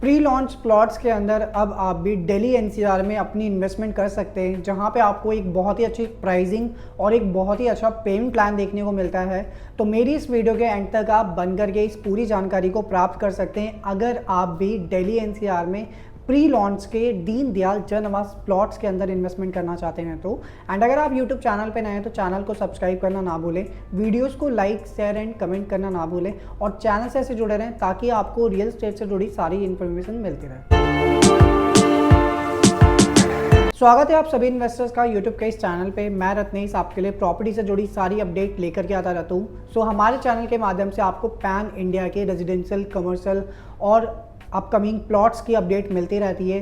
Pre launch plots के अंदर अब आप भी दिल्ली एनसीआर में अपनी इन्वेस्टमेंट कर सकते हैं, जहां पे आपको एक बहुत ही अच्छी प्राइसिंग और एक बहुत ही अच्छा पेमेंट प्लान देखने को मिलता है। तो मेरी इस वीडियो के एंड तक आप बन करके इस पूरी जानकारी को प्राप्त कर सकते हैं अगर आप भी दिल्ली एनसीआर में प्री लॉन्च के दीनदयाल जन आवास प्लॉट्स के अंदर इन्वेस्टमेंट करना चाहते हैं तो। एंड अगर आप यूट्यूब चैनल पे नए हैं तो चैनल को सब्सक्राइब करना ना भूलें, वीडियोस को लाइक शेयर एंड कमेंट करना ना भूलें और चैनल से ऐसे जुड़े रहें ताकि आपको रियल एस्टेट से जुड़ी सारी इन्फॉर्मेशन मिलती रहे। स्वागत है आप सभी इन्वेस्टर्स का यूट्यूब के इस चैनल पे। मैं रत्नेश आपके लिए प्रॉपर्टी से जुड़ी सारी अपडेट लेकर के आता रहता हूँ। सो हमारे चैनल के माध्यम से आपको पैन इंडिया के रेजिडेंशियल, कमर्शियल और अपकमिंग प्लॉट्स की अपडेट मिलती रहती है।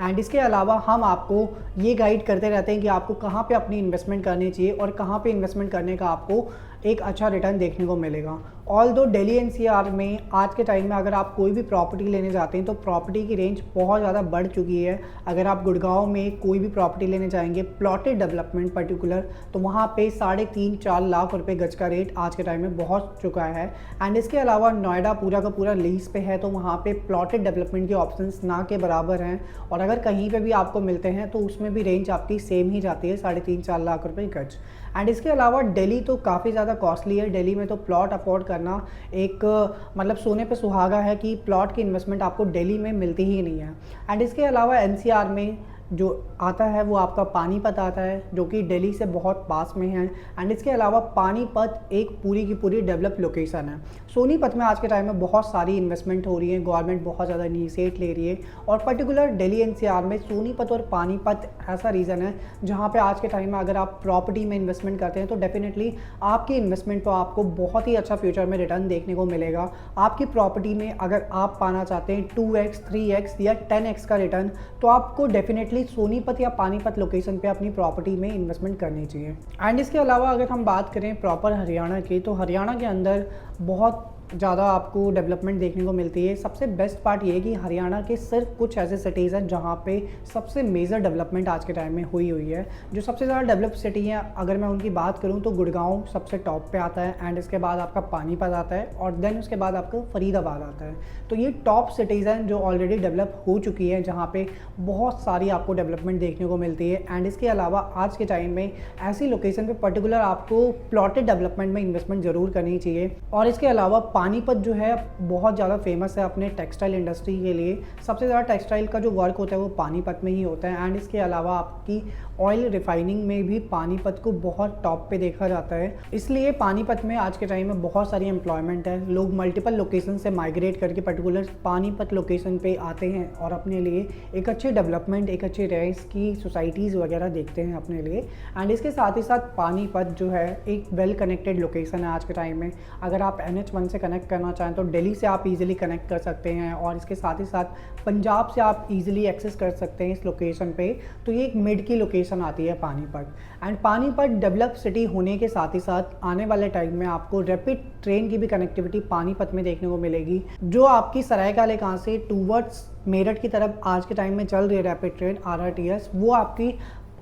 एंड इसके अलावा हम आपको ये गाइड करते रहते हैं कि आपको कहाँ पे अपनी इन्वेस्टमेंट करनी चाहिए और कहाँ पे इन्वेस्टमेंट करने का आपको एक अच्छा रिटर्न देखने को मिलेगा। ऑल दो दिल्ली एनसीआर में आज के टाइम में अगर आप कोई भी प्रॉपर्टी लेने जाते हैं तो प्रॉपर्टी की रेंज बहुत ज़्यादा बढ़ चुकी है। अगर आप गुड़गांव में कोई भी प्रॉपर्टी लेने जाएंगे प्लॉटेड डेवलपमेंट पर्टिकुलर, तो वहाँ पे 3.5-4 लाख रुपए गज का रेट आज के टाइम में पहुँच चुका है। एंड इसके अलावा नोएडा पूरा का पूरा लीज पे है तो वहाँ पे प्लॉटेड डेवलपमेंट के ऑप्शंस ना के बराबर हैं और अगर कहीं पे भी आपको मिलते हैं तो उसमें भी रेंज आपकी सेम ही जाती है, 3.5-4 लाख रुपए गज। एंड इसके अलावा दिल्ली तो काफ़ी ज़्यादा कॉस्टली है। दिल्ली में तो प्लॉट अफोर्ड करना एक मतलब सोने पे सुहागा है कि प्लॉट की इन्वेस्टमेंट आपको दिल्ली में मिलती ही नहीं है। एंड इसके अलावा एनसीआर में जो आता है वो आपका पानीपत आता है जो कि दिल्ली से बहुत पास में है। एंड इसके अलावा पानीपत एक पूरी की पूरी डेवलप लोकेशन है। सोनीपत में आज के टाइम में बहुत सारी इन्वेस्टमेंट हो रही है, गवर्नमेंट बहुत ज़्यादा इनिशिएट ले रही है और पर्टिकुलर दिल्ली एनसीआर में सोनीपत और पानीपत ऐसा रीज़न है जहाँ पे आज के टाइम में अगर आप प्रॉपर्टी में इन्वेस्टमेंट करते हैं तो डेफिनेटली आपकी इन्वेस्टमेंट पर आपको बहुत ही अच्छा फ्यूचर में रिटर्न देखने को मिलेगा। आपकी प्रॉपर्टी में अगर आप पाना चाहते हैं 2x, 3x या 10x का रिटर्न तो आपको डेफिनेटली सोनीपत या पानीपत लोकेशन पे अपनी प्रॉपर्टी में इन्वेस्टमेंट करनी चाहिए। एंड इसके अलावा अगर हम बात करें प्रॉपर हरियाणा की, तो हरियाणा के अंदर बहुत ज़्यादा आपको डेवलपमेंट देखने को मिलती है। सबसे बेस्ट पार्ट ये है कि हरियाणा के सिर्फ कुछ ऐसे सिटीज़ हैं जहाँ पे सबसे मेजर डेवलपमेंट आज के टाइम में हुई है। जो सबसे ज़्यादा डेवलप सिटी हैं अगर मैं उनकी बात करूँ तो गुड़गांव सबसे टॉप पे आता है एंड इसके बाद आपका पानीपत आता है और देन उसके बाद आपका फरीदाबाद आता है। तो ये टॉप सिटीज़ हैं जो ऑलरेडी डेवलप हो चुकी है, जहाँ पे बहुत सारी आपको डेवलपमेंट देखने को मिलती है। एंड इसके अलावा आज के टाइम में ऐसी लोकेशन पे पर्टिकुलर आपको प्लॉटेड डेवलपमेंट में इन्वेस्टमेंट ज़रूर करनी चाहिए। और इसके अलावा पानीपत जो है बहुत ज़्यादा फेमस है अपने टेक्सटाइल इंडस्ट्री के लिए। सबसे ज़्यादा टेक्सटाइल का जो वर्क होता है वो पानीपत में ही होता है। एंड इसके अलावा आपकी ऑयल रिफाइनिंग में भी पानीपत को बहुत टॉप पे देखा जाता है, इसलिए पानीपत में आज के टाइम में बहुत सारी एम्प्लॉयमेंट है। लोग मल्टीपल लोकेशन से माइग्रेट करके पर्टिकुलर पानीपत लोकेशन पे आते हैं और अपने लिए एक अच्छे डेवलपमेंट, एक अच्छे रेस की सोसाइटीज़ वगैरह देखते हैं अपने लिए। एंड इसके साथ ही साथ पानीपत जो है एक वेल कनेक्टेड लोकेशन है आज के टाइम में। अगर आप NH1 से कनेक्ट करना चाहें तो दिल्ली से आप इजीली कनेक्ट कर सकते हैं और इसके साथ ही साथ पंजाब से आप इजीली एक्सेस कर सकते हैं इस लोकेशन पे। तो ये एक मिड की लोकेशन आती है Panipat. And Panipat develop city होने के साथ ही साथ आने वाले टाइम में आपको रैपिड ट्रेन की भी कनेक्टिविटी पानीपत में देखने को मिलेगी, जो आपकी सरायकालेखां से टूवर्ड्स मेरठ की तरफ आज के टाइम में चल रही है रैपिड ट्रेन RRTS, वो आपकी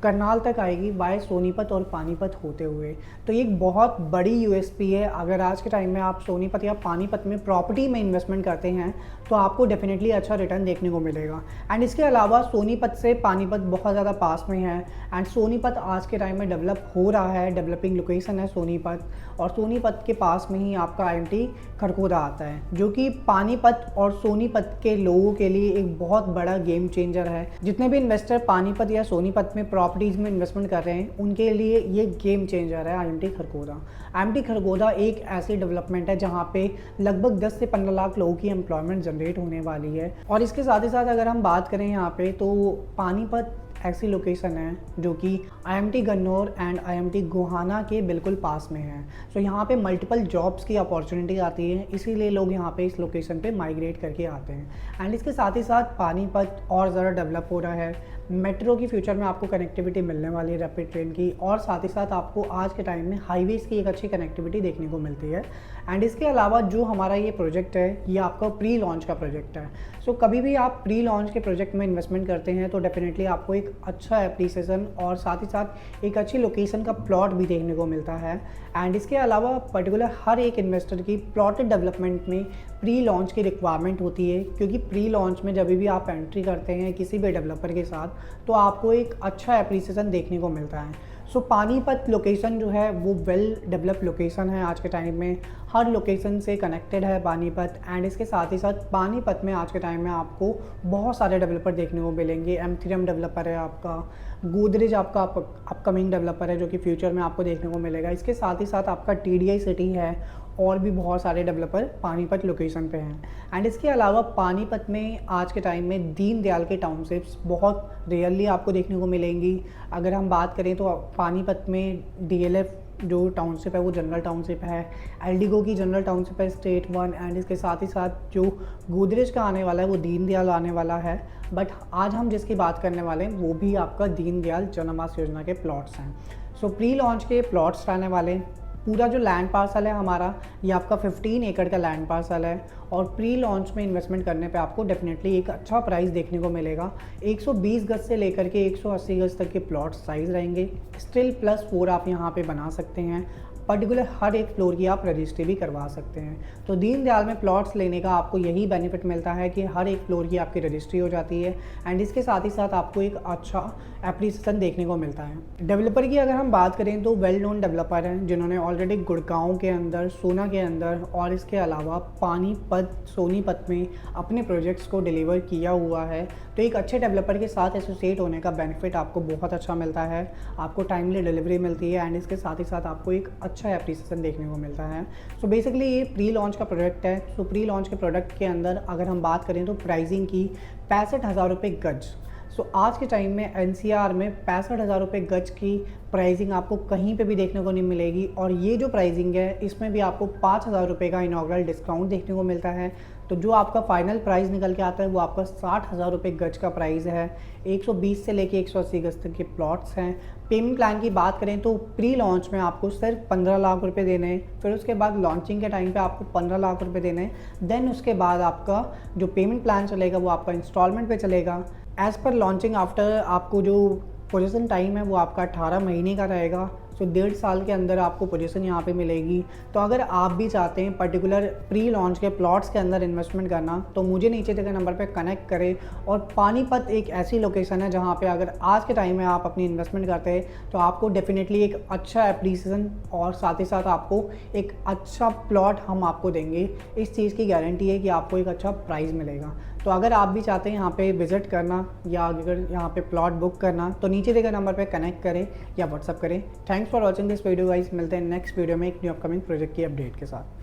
करनाल तक आएगी बाय सोनीपत और पानीपत होते हुए। तो ये एक बहुत बड़ी USP है। अगर आज के टाइम में आप सोनीपत या पानीपत में प्रॉपर्टी में इन्वेस्टमेंट करते हैं तो आपको डेफिनेटली अच्छा रिटर्न देखने को मिलेगा। एंड इसके अलावा सोनीपत से पानीपत बहुत ज़्यादा पास में है एंड सोनीपत आज के टाइम में डेवलप हो रहा है, डेवलपिंग लोकेशन है सोनीपत। और सोनीपत के पास में ही आपका IMT खरगोदा आता है जो कि पानीपत और सोनीपत के लोगों के लिए एक बहुत बड़ा गेम चेंजर है। जितने भी इन्वेस्टर पानीपत या सोनीपत में प्रॉपर्टीज़ में इन्वेस्टमेंट कर रहे हैं उनके लिए ये गेम चेंजर है IMT खरगोदा। IMT खरगोदा एक ऐसी डेवलपमेंट है जहाँ पे लगभग 10 से 15 लाख लोगों की एम्प्लॉयमेंट जनरेट होने वाली है। और इसके साथ ही साथ अगर हम बात करें यहाँ पे तो पानीपत ऐसी लोकेशन है जो कि IMT Gannaur and IMT Gohana के बिल्कुल पास में है। सो यहाँ पे मल्टीपल जॉब्स की अपॉर्चुनिटी आती है, इसीलिए लोग यहाँ पे इस लोकेशन पे माइग्रेट करके आते हैं। एंड इसके साथ ही साथ पानीपत और ज़्यादा डेवलप हो रहा है। मेट्रो की फ्यूचर में आपको कनेक्टिविटी मिलने वाली है रैपिड ट्रेन की, और साथ ही साथ आपको आज के टाइम में हाईवेज़ की एक अच्छी कनेक्टिविटी देखने को मिलती है। एंड इसके अलावा जो हमारा ये प्रोजेक्ट है ये आपका प्री लॉन्च का प्रोजेक्ट है। सो कभी भी आप प्री लॉन्च के प्रोजेक्ट में इन्वेस्टमेंट करते हैं तो डेफिनेटली आपको एक एक अच्छा एप्रिसिएशन और साथ ही साथ एक अच्छी लोकेशन का प्लॉट भी देखने को मिलता है। एंड इसके अलावा पर्टिकुलर हर एक इन्वेस्टर की प्लॉटेड डेवलपमेंट में प्री लॉन्च की रिक्वायरमेंट होती है, क्योंकि प्री लॉन्च में जब भी आप एंट्री करते हैं किसी भी डेवलपर के साथ तो आपको एक अच्छा एप्रिसिएशन देखने को मिलता है। सो पानीपत लोकेशन जो है वो वेल डेवलप लोकेशन है आज के टाइम में, हर लोकेशन से कनेक्टेड है पानीपत। एंड इसके साथ ही साथ पानीपत में आज के टाइम में आपको बहुत सारे डेवलपर देखने को मिलेंगे। M3M डेवलपर है आपका, गोदरेज आपका अपकमिंग डेवलपर है जो कि फ्यूचर में आपको देखने को मिलेगा। इसके साथ ही साथ आपका TDI सिटी है और भी बहुत सारे डेवलपर पानीपत लोकेशन पे हैं। एंड इसके अलावा पानीपत में आज के टाइम में दीनदयाल के टाउनशिप्स बहुत रेयरली आपको देखने को मिलेंगी। अगर हम बात करें तो पानीपत में DLF जो टाउनशिप है वो जनरल टाउनशिप है, एल्डिगो की जनरल टाउनशिप है स्टेट 1। एंड इसके साथ ही साथ जो गोदरेज का आने वाला है वो दीनदयाल आने वाला है। बट आज हम जिसकी बात करने वाले हैं वो भी आपका दीनदयाल जन आवास योजना के प्लॉट्स हैं। सो प्री लॉन्च के प्लॉट्स रहने वाले। पूरा जो लैंड पार्सल है हमारा ये आपका 15 एकड़ का लैंड पार्सल है और प्री लॉन्च में इन्वेस्टमेंट करने पे आपको डेफिनेटली एक अच्छा प्राइस देखने को मिलेगा। 120 गज से लेकर के 180 गज तक के प्लॉट साइज़ रहेंगे। स्टिल +4 आप यहाँ पे बना सकते हैं। पर्टिकुलर हर एक फ्लोर की आप रजिस्ट्री भी करवा सकते हैं। तो दीनदयाल में प्लॉट्स लेने का आपको यही बेनिफिट मिलता है कि हर एक फ्लोर की आपकी रजिस्ट्री हो जाती है एंड इसके साथ ही साथ आपको एक अच्छा एप्रिसिएशन देखने को मिलता है। डेवलपर की अगर हम बात करें तो वेल नोन डेवलपर हैं जिन्होंने ऑलरेडी गुड़गांव के अंदर, सोना के अंदर और इसके अलावा पानीपत, सोनीपत में अपने प्रोजेक्ट्स को डिलीवर किया हुआ है। तो एक अच्छे डेवलपर के साथ एसोसिएट होने का बेनिफिट आपको बहुत अच्छा मिलता है। आपको टाइमली डिलीवरी मिलती है एंड इसके साथ ही साथ आपको एक अच्छा एप्रिसिएशन देखने को मिलता है। सो बेसिकली ये प्री लॉन्च का प्रोडक्ट है। सो प्री लॉन्च के प्रोडक्ट के अंदर अगर हम बात करें तो प्राइसिंग की 65,000 रुपये गज। सो आज के टाइम में NCR में 65,000 रुपये गज की प्राइसिंग आपको कहीं पे भी देखने को नहीं मिलेगी। और ये जो प्राइसिंग है इसमें भी आपको 5,000 रुपये का इनॉग्रल डिस्काउंट देखने को मिलता है। तो जो आपका फाइनल प्राइस निकल के आता है वो आपका 60,000 रुपये गज का प्राइस है। 120 से लेके 180 गज तक के प्लॉट्स हैं। पेमेंट प्लान की बात करें तो प्री लॉन्च में आपको सिर्फ 15 लाख रुपए देने हैं, फिर उसके बाद लॉन्चिंग के टाइम पे आपको 15 लाख रुपए देने हैं। देन उसके बाद आपका जो पेमेंट प्लान चलेगा वो आपका इंस्टॉलमेंट पे चलेगा। एज़ पर लॉन्चिंग आफ्टर आपको जो पोजीशन टाइम है वो आपका 18 महीने का रहेगा। सो 1.5 साल के अंदर आपको पोजीशन यहाँ पे मिलेगी। तो अगर आप भी चाहते हैं पर्टिकुलर प्री लॉन्च के प्लॉट्स के अंदर इन्वेस्टमेंट करना तो मुझे नीचे दिए गए नंबर पे कनेक्ट करें। और पानीपत एक ऐसी लोकेशन है जहाँ पे अगर आज के टाइम में आप अपनी इन्वेस्टमेंट करते हैं तो आपको डेफिनेटली एक अच्छा एप्रिसिएशन और साथ ही साथ आपको एक अच्छा प्लॉट हम आपको देंगे। इस चीज़ की गारंटी है कि आपको एक अच्छा प्राइस मिलेगा। तो अगर आप भी चाहते हैं यहाँ पे विज़िट करना या अगर यहाँ पे प्लॉट बुक करना तो नीचे दिए गए नंबर पे कनेक्ट करें या व्हाट्सअप करें। Thanks for watching this video guys. मिलते हैं नेक्स्ट वीडियो में एक न्यू अपकमिंग प्रोजेक्ट की अपडेट के साथ।